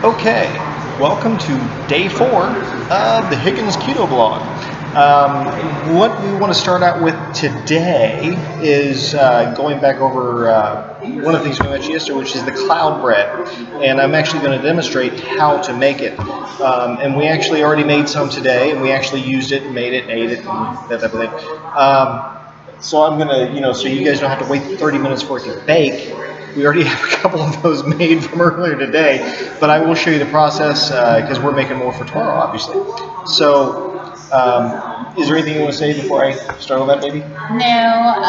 Okay, welcome to day 4 of the Higgins Keto blog. What we want to start out with today is going back over one of the things we mentioned yesterday, which is the cloud bread. And I'm actually going to demonstrate how to make it. And we actually already made some today, and we actually used it and made it and ate it and that type of thing. So I'm going to, so you guys don't have to wait 30 minutes for it to bake. We already have a couple of those made from earlier today, but I will show you the process because we're making more for tomorrow, obviously. So, is there anything you want to say before I start with that, baby? No,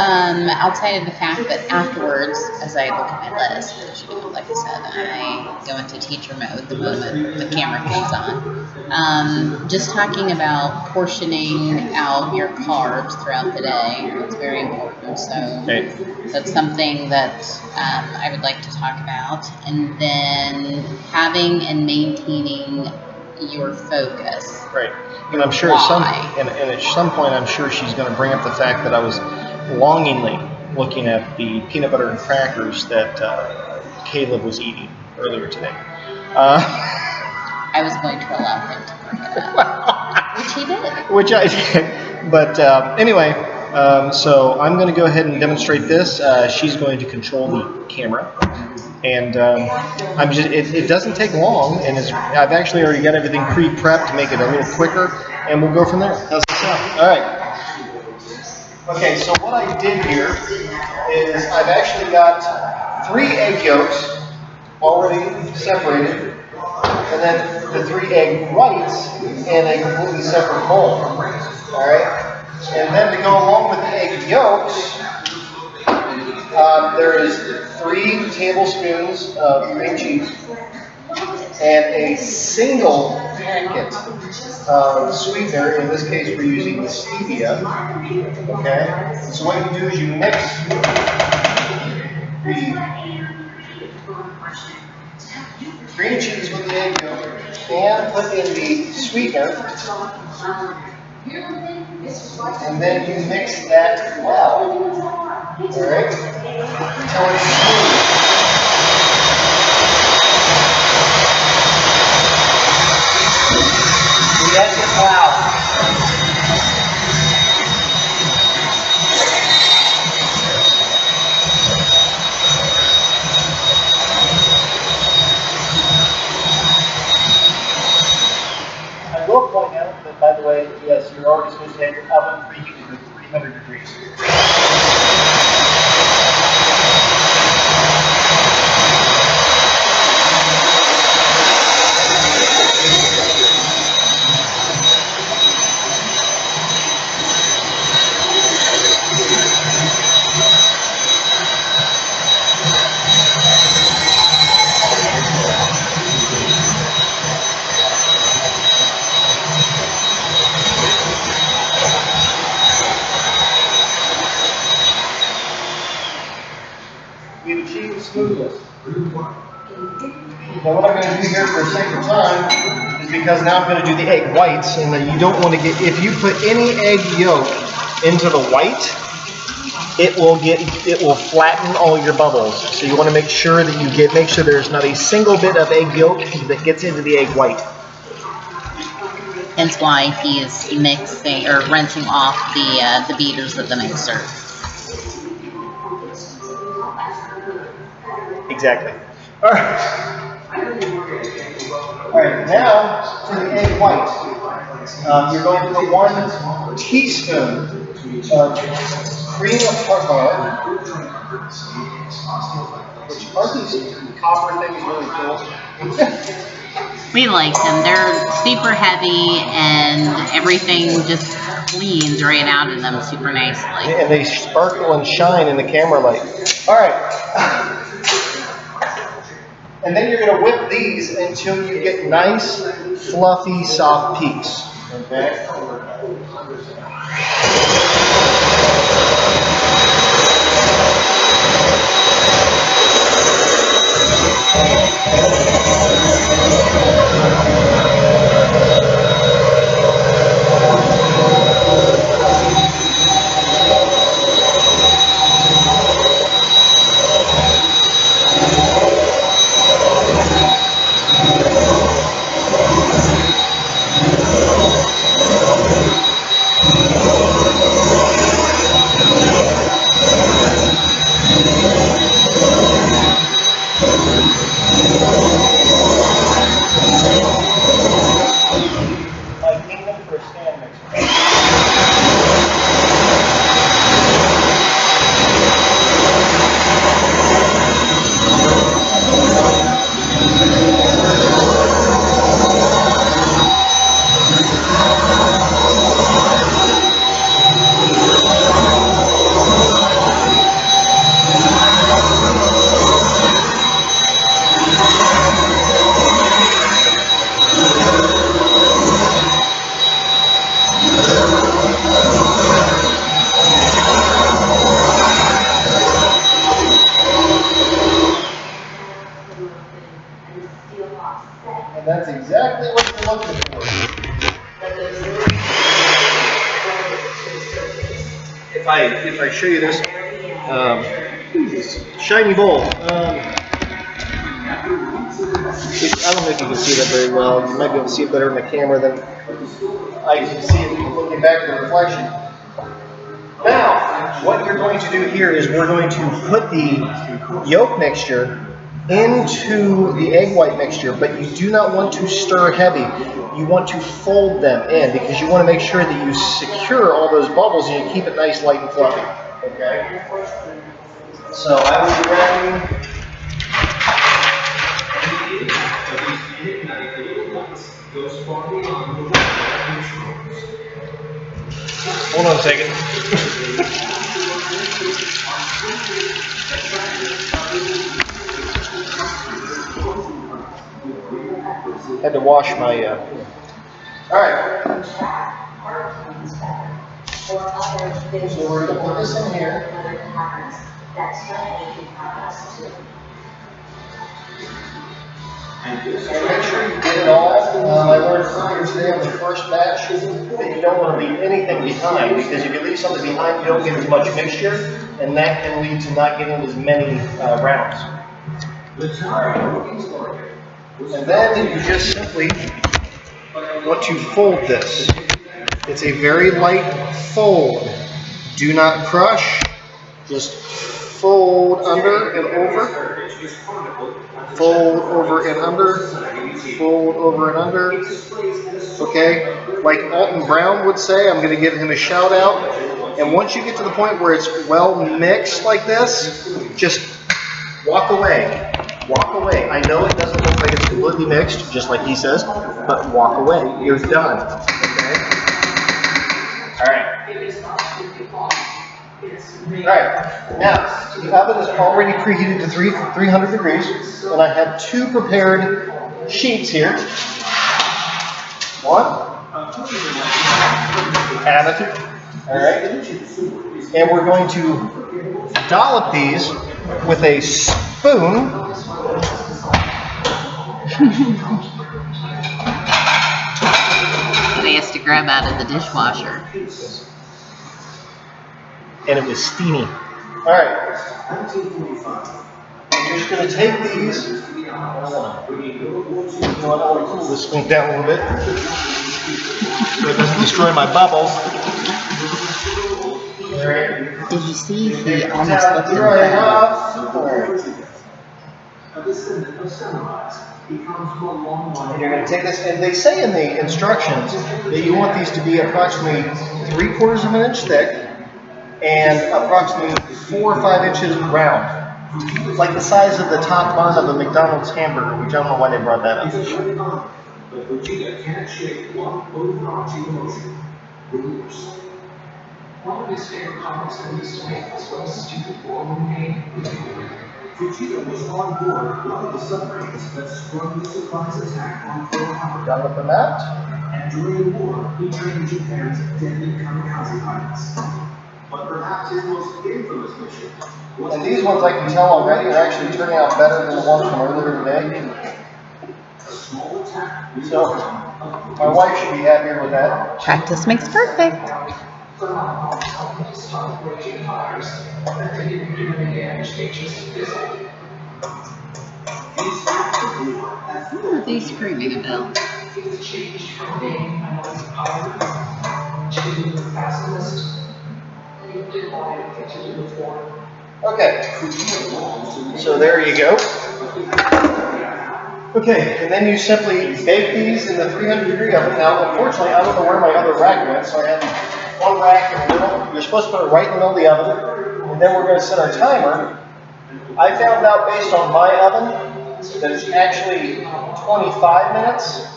outside of the fact that afterwards, as I look at my list, which, like I said, I go into teacher mode the moment the camera comes on. Just talking about portioning out your carbs throughout the day is very important. So that's something that I would like to talk about. And then having and maintaining your focus. Right. And I'm sure at some point, I'm sure she's going to bring up the fact that I was longingly looking at the peanut butter and crackers that Caleb was eating earlier today. I was going to allow him to bring it up, which he did. Which I did. But anyway, so I'm going to go ahead and demonstrate this. She's going to control the camera. And it doesn't take long, and I've actually already got everything pre-prepped to make it a little quicker, and we'll go from there. How's that sound? All right. Okay, so what I did here is I've actually got 3 egg yolks already separated, and then the 3 egg whites in a completely separate bowl. All right, and then to go along with the egg yolks, there is 3 tablespoons of cream cheese and a single packet of sweetener. In this case, we're using the stevia. Okay, so what you do is you mix the cream cheese with the egg yolk and put in the sweetener, and then you mix that well. All right, until it's smooth. And that's it loud. I will point out that, by the way, yes, you're already supposed to have your oven preheated to 300 degrees. We've achieved smoothness. Now what I'm going to do here for the sake of time is because now I'm going to do the egg whites, and you don't want to get, if you put any egg yolk into the white, it will flatten all your bubbles. So you want to make sure that make sure there's not a single bit of egg yolk that gets into the egg white. Hence why he is mixing or rinsing off the beaters of the mixer. Exactly. All right. All right. Now for the egg white, you're going to put 1 teaspoon of cream of tartar, which are these copper things really cool. We like them. They're super heavy, and everything just cleans right out of them super nicely. And they sparkle and shine in the camera light. All right. And then you're going to whip these until you get nice, fluffy, soft peaks. Okay? Like Higgins for a stand mixer. And that's exactly what you're looking for. If I show you this shiny bowl, I don't know if you can see that very well. You might be able to see it better in the camera than I can see it looking back at the reflection. Now, what you're going to do here is we're going to put the yolk mixture into the egg white mixture, but you do not want to stir heavy. You want to fold them in because you want to make sure that you secure all those bubbles and you keep it nice, light, and fluffy. Okay? So I will be grabbing. Hold on a second. Had to wash my. All right. So we're going to put this in here. And make sure you get it all. I learned earlier today on the first batch that you don't want to leave anything behind, because if you leave something behind, you don't get as much mixture, and that can lead to not getting as many rounds. And then you just simply want to fold this. It's a very light fold. Do not crush. Just fold under and over. Fold over and under. Fold over and under. Okay? Like Alton Brown would say, I'm going to give him a shout out. And once you get to the point where it's well mixed like this, just walk away. Walk away. I know it doesn't look like it's completely mixed, just like he says, but walk away. You're done. Okay? All right. All right. Now, the oven is already preheated to 300 degrees, and I have two prepared sheets here. One. Additive. All right. And we're going to dollop these with a spoon. They has to grab out of the dishwasher. And it was steamy. All right. You're just going to take these. You know, I want to cool this spoon down a little bit so it doesn't destroy my bubbles. All right. Did you see he almost looked in the bag? And you're going to take this, and they say in the instructions that you want these to be approximately 3/4 of an inch thick and approximately 4 or 5 inches round. Like the size of the top bun of a McDonald's hamburger, which I don't know why they brought that up. Keto was on board one of the submarines that sprung the surprise attack on Pearl Harbor. Done with the mat. And during the war, he trained Japan's deadly kamikaze pilots. But perhaps his most infamous mission was. And these ones I can tell already are actually turning out better than the ones from earlier today. A small attack. So, my wife should be happier with that. Practice makes perfect. Who are they screaming about? changed from being a pirate to pacifist. You didn't want to continue the war. Okay, so there you go. Okay, and then you simply bake these in the 300-degree oven. Now, unfortunately, I don't know where my other rack went, so I have one rack in the middle. You're supposed to put it right in the middle of the oven, and then we're going to set our timer. I found out based on my oven that it's actually 25 minutes.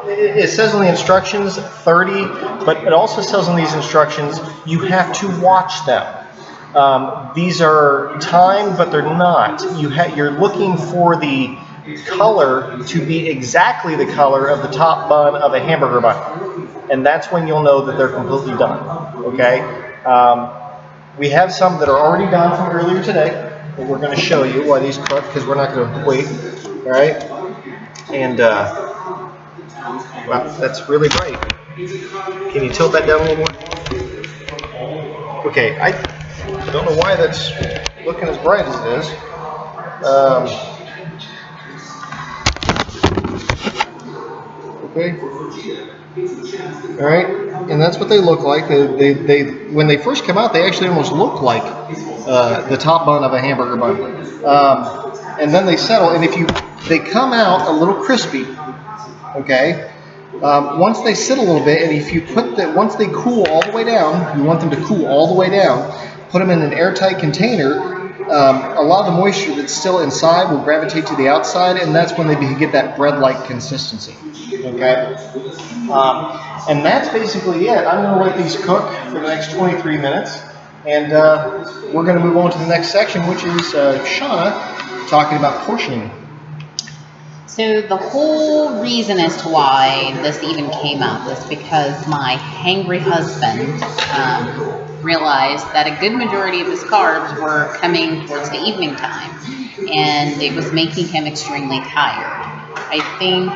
It says on the instructions 30, but it also says on these instructions you have to watch them. These are timed, but they're not. You're looking for the color to be exactly the color of the top bun of a hamburger bun, and that's when you'll know that they're completely done. Okay. We have some that are already done from earlier today, that we're going to show you why these cook, because we're not going to wait. All right. And wow, that's really bright. Can you tilt that down a little more? Okay. I don't know why that's looking as bright as it is. Okay. All right, and that's what they look like. They when they first come out, they actually almost look like the top bun of a hamburger bun. And then they settle, and they come out a little crispy. Okay. Once they sit a little bit, and if you once they cool all the way down, you want them to cool all the way down. Put them in an airtight container. A lot of the moisture that's still inside will gravitate to the outside, and that's when they get that bread-like consistency. Okay? And that's basically it. I'm going to let these cook for the next 23 minutes, and we're going to move on to the next section, which is Shauna talking about portioning. So the whole reason as to why this even came up is because my hangry husband realized that a good majority of his carbs were coming towards the evening time, and it was making him extremely tired. I think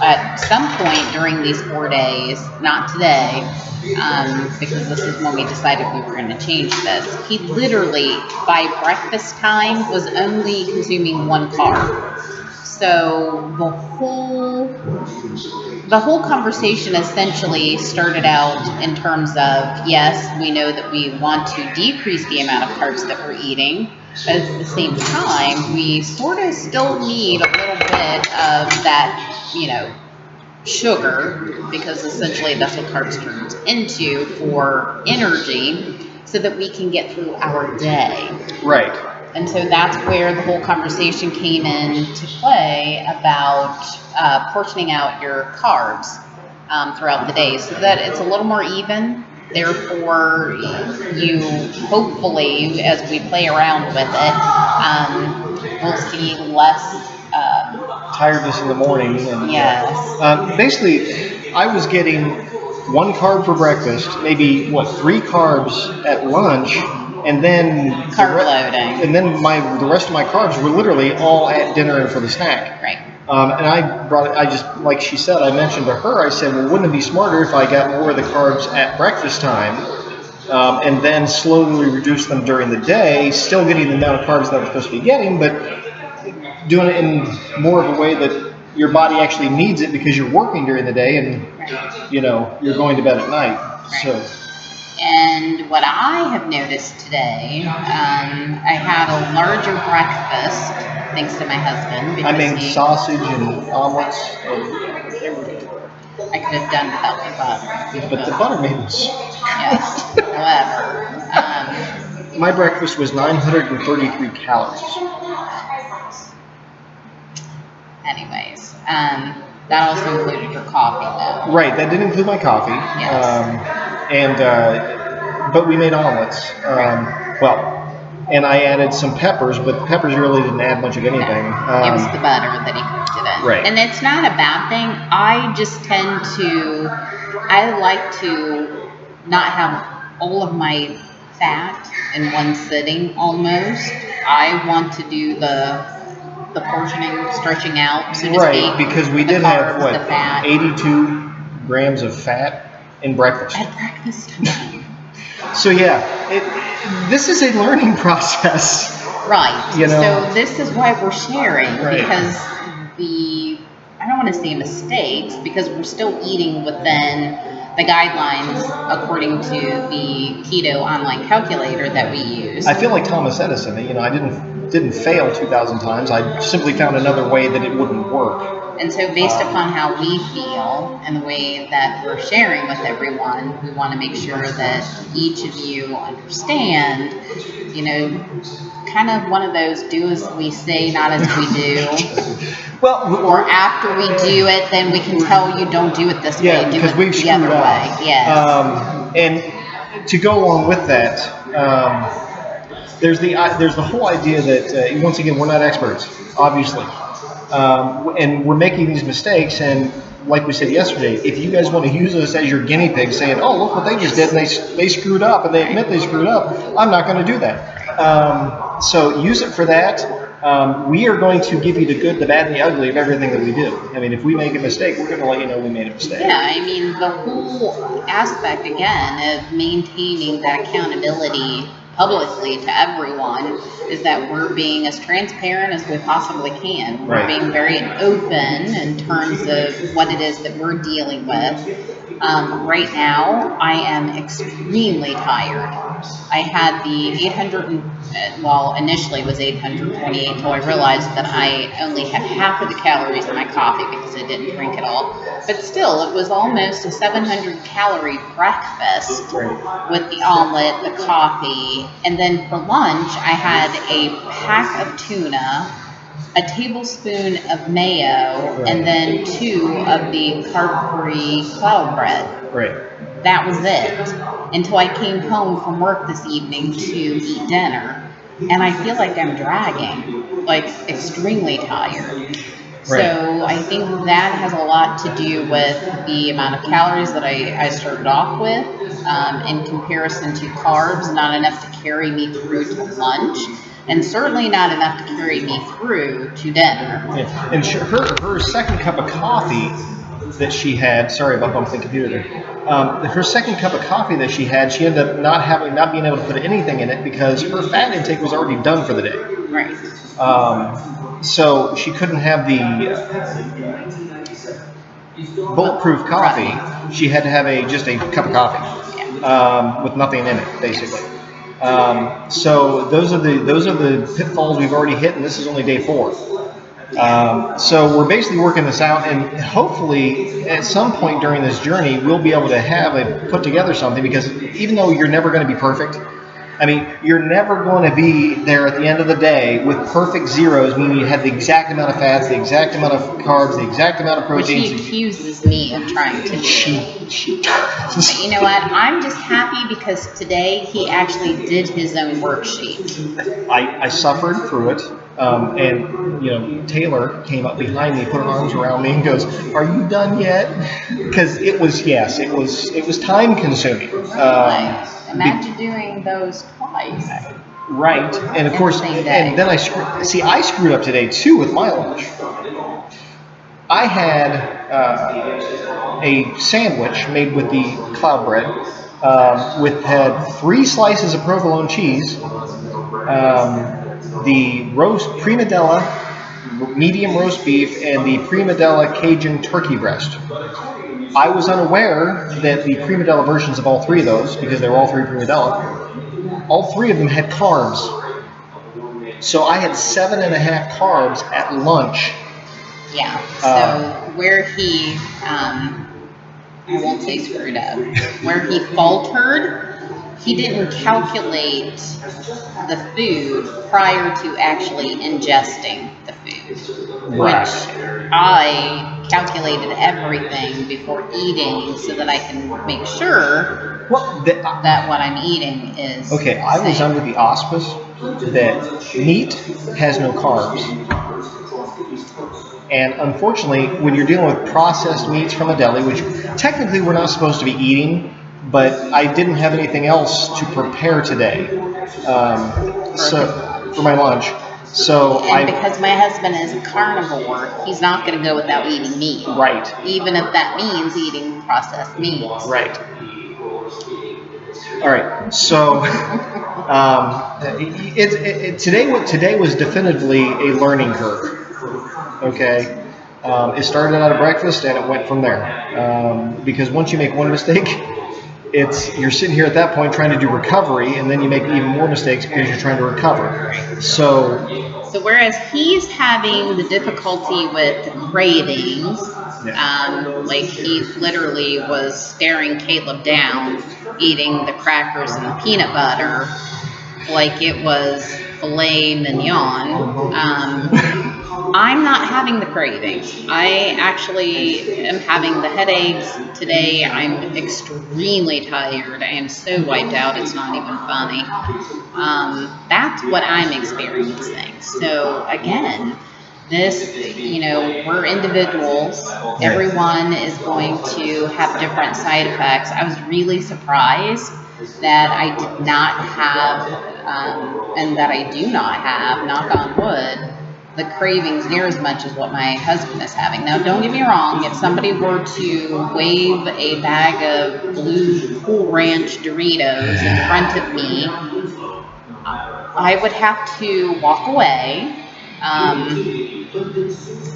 at some point during these 4 days, not today, because this is when we decided we were going to change this, he literally, by breakfast time, was only consuming 1 carb. So the whole conversation essentially started out in terms of, yes, we know that we want to decrease the amount of carbs that we're eating, but at the same time, we sort of still need a little bit of that, sugar, because essentially that's what carbs turns into for energy, so that we can get through our day. Right. And so that's where the whole conversation came into play about portioning out your carbs throughout the day, so that it's a little more even. Therefore, you hopefully, as we play around with it, we'll see less tiredness in the morning. And, yes. Basically, I was getting 1 carb for breakfast, maybe 3 carbs at lunch. And then carb loading. And then the rest of my carbs were literally all at dinner and for the snack. Right. And I just, like she said, I mentioned to her, I said, well, wouldn't it be smarter if I got more of the carbs at breakfast time, and then slowly reduce them during the day, still getting the amount of carbs that I'm supposed to be getting, but doing it in more of a way that your body actually needs it, because you're working during the day and, you're going to bed at night. Right. So. And what I have noticed today, I had a larger breakfast, thanks to my husband. I made sausage and omelets. I could have done without the butter. But the butter made us. Yes, however. My breakfast was 933 calories. Anyways, that also included your coffee, though. Right, that didn't include my coffee. Yes. But we made omelets. And I added some peppers, but peppers really didn't add much of anything. It was the butter that he cooked it in. Right. And it's not a bad thing. I just I like to not have all of my fat in one sitting almost. I want to do the portioning, stretching out, so to speak. Right, because we did carbs, have, 82 grams of fat in breakfast. At breakfast time. So yeah, this is a learning process. Right. So this is why we're sharing, right. Because I don't want to say mistakes, because we're still eating within the guidelines according to the Keto online calculator that we use. I feel like Thomas Edison. I didn't fail 2,000 times. I simply found another way that it wouldn't work. And so based upon how we feel and the way that we're sharing with everyone, we want to make sure that each of you understand, kind of one of those do as we say, not as we do. Or after we do it, then we can tell you don't do it this way, do it the other way. Yes. And to go along with that, there's the whole idea that, once again, we're not experts, obviously. And we're making these mistakes, and like we said yesterday, if you guys want to use us as your guinea pig, saying, "Oh, look what they just did, and they screwed up," and they admit they screwed up, I'm not going to do that. So use it for that. We are going to give you the good, the bad, and the ugly of everything that we do. I mean, if we make a mistake, we're going to let you know we made a mistake. Yeah, I mean, the whole aspect, again, of maintaining that accountability publicly to everyone is that we're being as transparent as we possibly can. We're being very open in terms of what it is that we're dealing with. Right now, I am extremely tired. I had the 800, initially it was 828 until I realized that I only had half of the calories in my coffee because I didn't drink it all. But still, it was almost a 700-calorie breakfast with the omelet, the coffee, and then for lunch, I had a pack of tuna, a tablespoon of mayo, and then 2 of the carb-free cloud bread. Right. That was it until I came home from work this evening to eat dinner. And I feel like I'm dragging, like extremely tired. Right. So I think that has a lot to do with the amount of calories that I started off with in comparison to carbs, not enough to carry me through to lunch. And certainly not enough to carry me through to dinner. Yeah. And her second cup of coffee that she had, sorry about bumping the computer there. Her second cup of coffee that she had, she ended up not being able to put anything in it because her fat intake was already done for the day. Right. So she couldn't have the bulletproof coffee. Right. She had to have just a cup of coffee with nothing in it, basically. So those are the pitfalls we've already hit, and this is only day 4. So we're basically working this out, and hopefully at some point during this journey we'll be able to put together something, because even though you're never going to be perfect, I mean, you're never going to be there at the end of the day with perfect zeros, meaning you have the exact amount of fats, the exact amount of carbs, the exact amount of proteins. Which he accuses me of trying to do. She does. You know what? I'm just happy because today he actually did his own worksheet. I suffered through it. And Taylor came up behind me, put her arms around me, and goes, "Are you done yet?" Because it was time consuming. Imagine doing those twice. Right, and of course, and then I screwed up today too with my lunch. I had a sandwich made with the cloud bread, had 3 slices of provolone cheese, the roast prima della, medium roast beef, and the prima della Cajun turkey breast. I was unaware that the prima della versions of all 3 of those, because they were all 3 prima della, all 3 of them had carbs. So I had 7.5 carbs at lunch. Yeah. So where he, I won't say screwed up, where he faltered, he didn't calculate the food prior to actually ingesting the food, right. Which I calculated everything before eating so that I can make sure that what I'm eating is okay. I was under the auspice that meat has no carbs, and unfortunately, when you're dealing with processed meats from a deli, which technically we're not supposed to be eating, but I didn't have anything else to prepare today, so for my lunch. So because my husband is a carnivore, he's not going to go without eating meat. Right. Even if that means eating processed meats. Right. All right. So today was definitively a learning curve. Okay. It started out at breakfast and it went from there. Because once you make one mistake, you're sitting here at that point trying to do recovery, and then you make even more mistakes because you're trying to recover. So whereas he's having the difficulty with the cravings, like he literally was staring Caleb down, eating the crackers and the peanut butter like it was filet mignon. I'm not having the cravings. I actually am having the headaches today. I'm extremely tired. I am so wiped out, it's not even funny. That's what I'm experiencing. So again, this, we're individuals. Everyone is going to have different side effects. I was really surprised that I did not have, and that I do not have, knock on wood, the cravings near as much as what my husband is having. Now, don't get me wrong. If somebody were to wave a bag of blue Cool Ranch Doritos in front of me, I would have to walk away.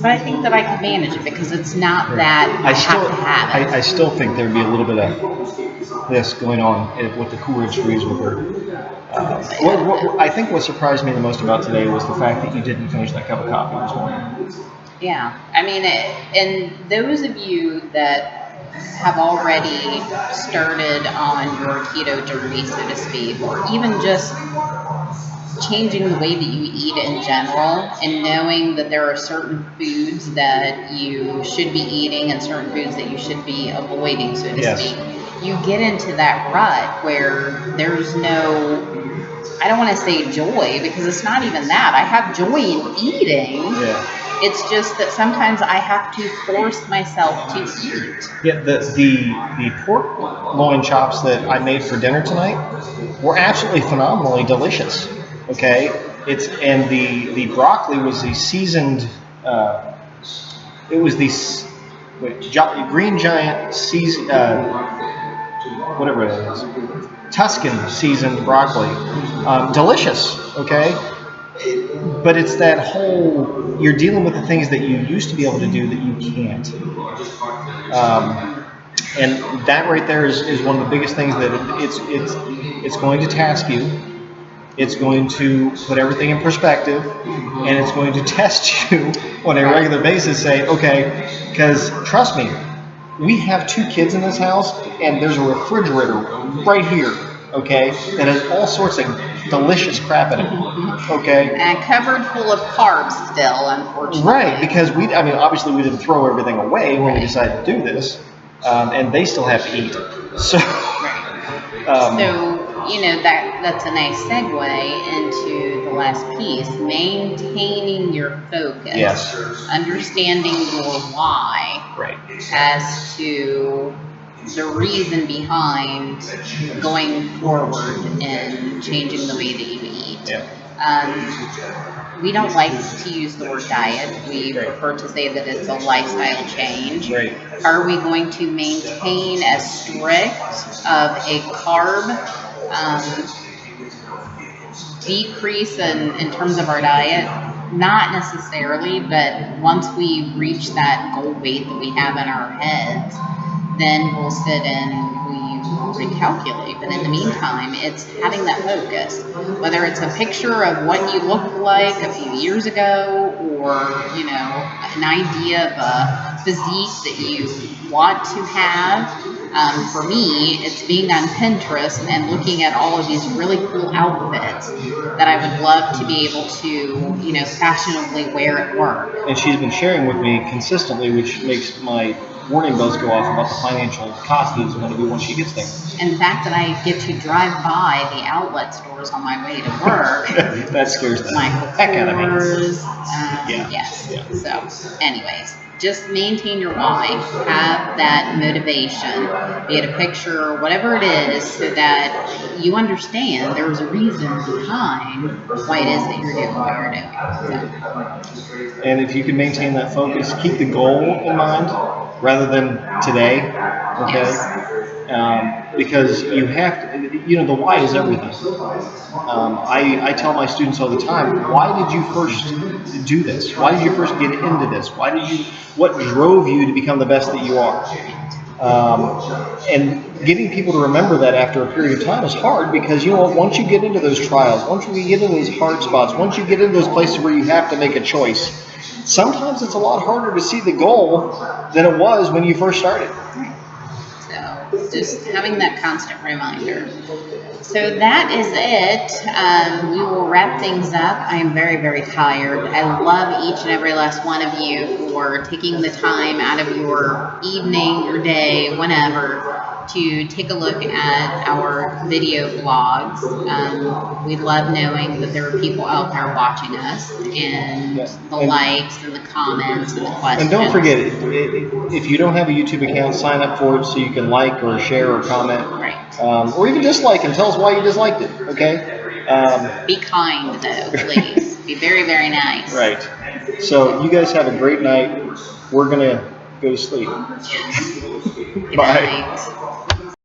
But I think that I can manage it because it's not that I have to have it. I still think there'd be a little bit of this going on with the Cool Ranch Doritos with her. I think what surprised me the most about today was the fact that you didn't finish that cup of coffee this morning. Yeah, I mean, and those of you that have already started on your keto journey, so to speak, or even just changing the way that you eat in general, and knowing that there are certain foods that you should be eating and certain foods that you should be avoiding, so to speak, you get into that rut where there's no, I don't want to say joy, because it's not even that. I have joy in eating. Yeah. It's just that sometimes I have to force myself to eat. Yeah, the pork loin chops that I made for dinner tonight were absolutely phenomenally delicious. Okay, and the broccoli was the seasoned. It was the Green Giant seasoned, whatever it is, Tuscan seasoned broccoli. Delicious. Okay, but it's that whole, you're dealing with the things that you used to be able to do that you can't. And that right there is one of the biggest things that it's going to task you. It's going to put everything in perspective, and it's going to test you on a regular basis. Say, okay, because trust me, we have 2 kids in this house, and there's a refrigerator right here, okay, that has all sorts of delicious crap in it, okay? And covered full of carbs still, unfortunately. Right, because obviously we didn't throw everything away when we decided to do this, and they still have to eat. So, that's a nice segue into the last piece, maintaining your focus. Yes. Understanding your why. Right. As to the reason behind going forward and changing the way that you eat. Yeah. We don't like to use the word diet. We prefer to say that it's a lifestyle change. Right. Are we going to maintain as strict of a carb decrease in terms of our diet? Not necessarily, but once we reach that goal weight that we have in our heads, then we'll sit and we recalculate. But in the meantime, it's having that focus. Whether it's a picture of what you looked like a few years ago, or an idea of a physique that you want to have. For me, it's being on Pinterest and looking at all of these really cool outfits that I would love to be able to, fashionably wear at work. And she's been sharing with me consistently, which makes my warning bells go off about the financial cost that it's going to be once she gets there. And the fact that I get to drive by the outlet stores on my way to work. That scares the heck out of me. Yes. Yeah. So, anyways, just maintain your why. Have that motivation, be it a picture or whatever it is, so that you understand there's a reason behind why it is that you're doing what you're doing. So. And if you can maintain that focus, keep the goal in mind. rather than today. Okay. Because you have to, the why is everything. I tell my students all the time, why did you first do this? Why did you first get into this? What drove you to become the best that you are? And getting people to remember that after a period of time is hard because, once you get into those trials, once you get into those hard spots, once you get into those places where you have to make a choice, sometimes it's a lot harder to see the goal than it was when you first started. So just having that constant reminder. So that is it. We will wrap things up. I am very, very tired. I love each and every last one of you for taking the time out of your evening, your day, whenever, to take a look at our video vlogs. We love knowing that there are people out there watching us, and the likes and the comments and the questions. And don't forget, if you don't have a YouTube account, sign up for it so you can like or share or comment. Right. Or even dislike and tell us why you disliked it, okay? Be kind, though, please. Be very, very nice. Right. So you guys have a great night. We're going to go to sleep. Good Bye. night.